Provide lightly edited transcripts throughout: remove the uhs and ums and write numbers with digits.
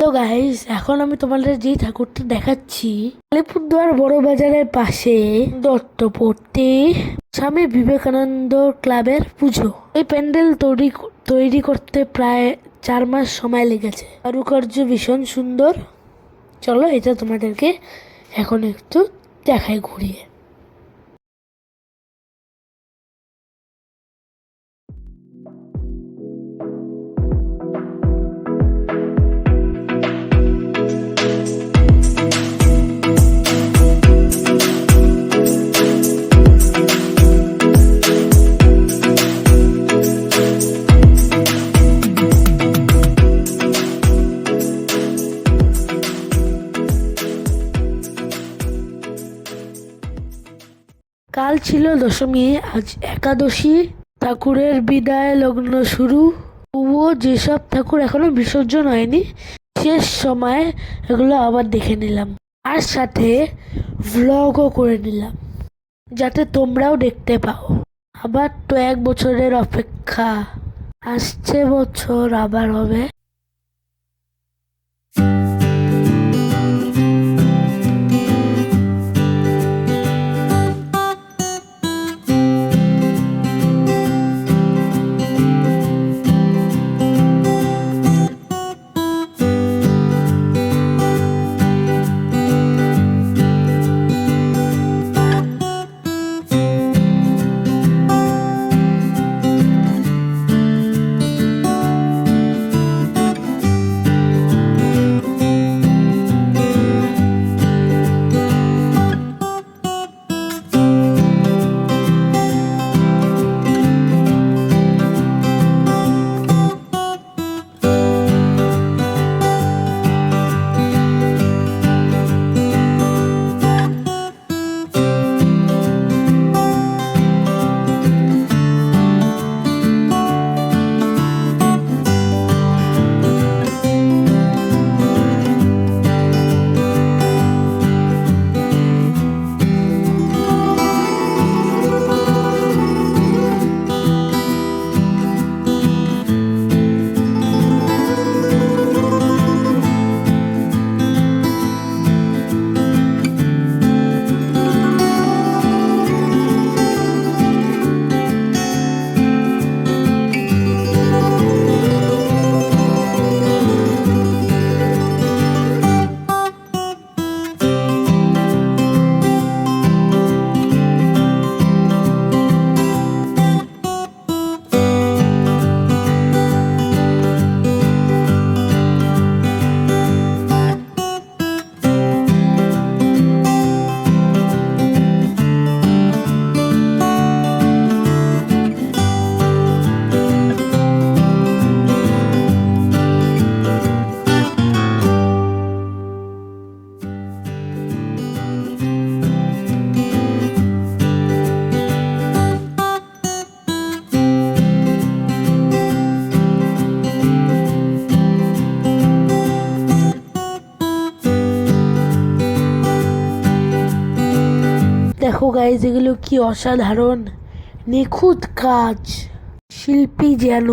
তো গাইস, এখন আমি তোমাদের যে ঠাকুরটা দেখাচ্ছি আলিপুরদুয়ার বড় বাজারের পাশে দত্তপট্টি স্বামী বিবেকানন্দ ক্লাবের পুজো। এই প্যান্ডেল তৈরি করতে প্রায় 4 মাস সময় লেগেছে। কারুকার্য ভীষণ সুন্দর। চলো এটা তোমাদেরকে এখন একটু দেখাই ঘুরিয়ে। কাল ছিল দশমী, আজ একাদশী। ঠাকুরের বিদায় লগ্ন শুরু। তবুও যেসব ঠাকুর এখনো বিসর্জন হয়নি, শেষ সময় এগুলো আবার দেখে নিলাম, আর সাথে ভ্লগও করে নিলাম যাতে তোমরাও দেখতে পাও। আবার তো 1 বছরের অপেক্ষা, আসছে বছর আবার হবে। দেখো গাইজ, এগুলো কি অসাধারণ নিখুঁত কাজ। শিল্পী যেন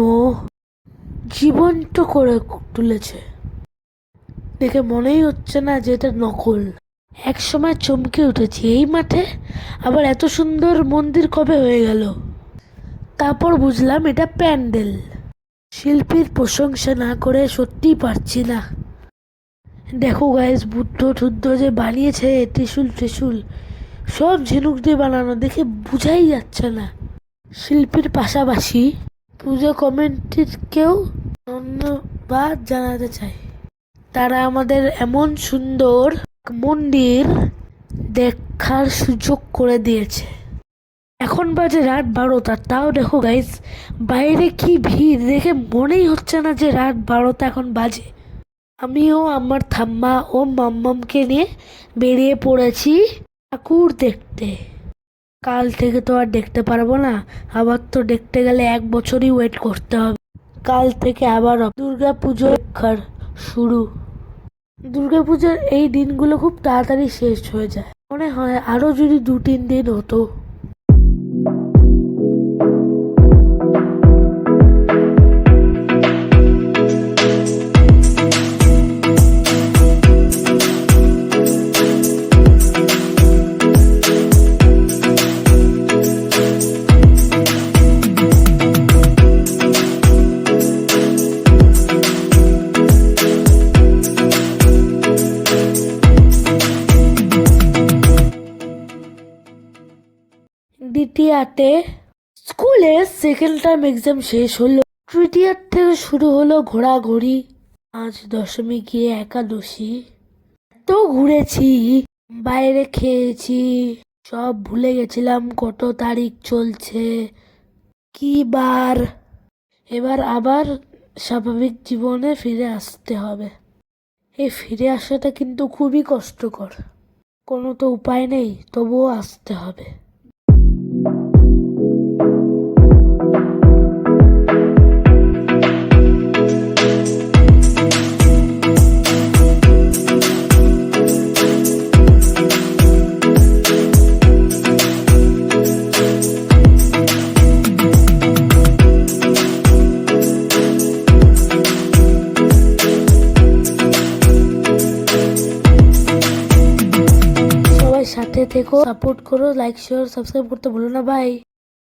জীবন্ত করে তুলেছে, দেখে মনেই হচ্ছে না যে এটা নকল। এক সময় চমকে উঠেছি, এই মাঠে আবার এত সুন্দর মন্দির কবে হয়ে গেল। তারপর বুঝলাম এটা প্যান্ডেল। শিল্পীর প্রশংসা না করে সত্যিই পারছি না। দেখো গাইজ, বুদ্ধ টুদ্ধ যে বানিয়েছে, ত্রিশূল সব ঝিনুক দিয়ে বানানো, দেখে বুঝাই যাচ্ছে না। শিল্পীর পাশাপাশি পুজো কমিটিকেও ধন্যবাদ জানাতে চাই। তারা আমাদের এমন সুন্দর মন্দির দেখার সুযোগ করে দিয়েছে। এখন বাজে রাত 12টা, তাও দেখো গাইস বাইরে কি ভিড়, দেখে মনেই হচ্ছে না যে রাত 12টা এখন বাজে। আমিও আমার ঠাম্মা ও মাম্মামকে নিয়ে বেরিয়ে পড়েছি ঠাকুর দেখতে। কাল থেকে তো আর দেখতে পারবো না, আবার তো দেখতে গেলে 1 বছরই ওয়েট করতে হবে। কাল থেকে আবার দুর্গা পুজোর শুরু। দুর্গাপূজার এই দিনগুলো খুব তাড়াতাড়ি শেষ হয়ে যায়, মনে হয় আরো যদি 2-3 দিন হতো। তৃতীয়াতে স্কুলে সেকেন্ড টার্ম এক্সাম শেষ হলো। তৃতীয়ার থেকে শুরু হলো ঘোরাঘুরি। আজ দশমী গিয়ে একাদশী। এত ঘুরেছি, বাইরে খেয়েছি, সব ভুলে গেছিলাম কত তারিখ চলছে, কি বার। এবার আবার স্বাভাবিক জীবনে ফিরে আসতে হবে। এই ফিরে আসাটা কিন্তু খুবই কষ্টকর। কোনো তো উপায় নেই, তবুও আসতে হবে। সবাই সাথে থেকো, সাপোর্ট করো, লাইক শেয়ার সাবস্ক্রাইব করতে ভুলো না। বাই।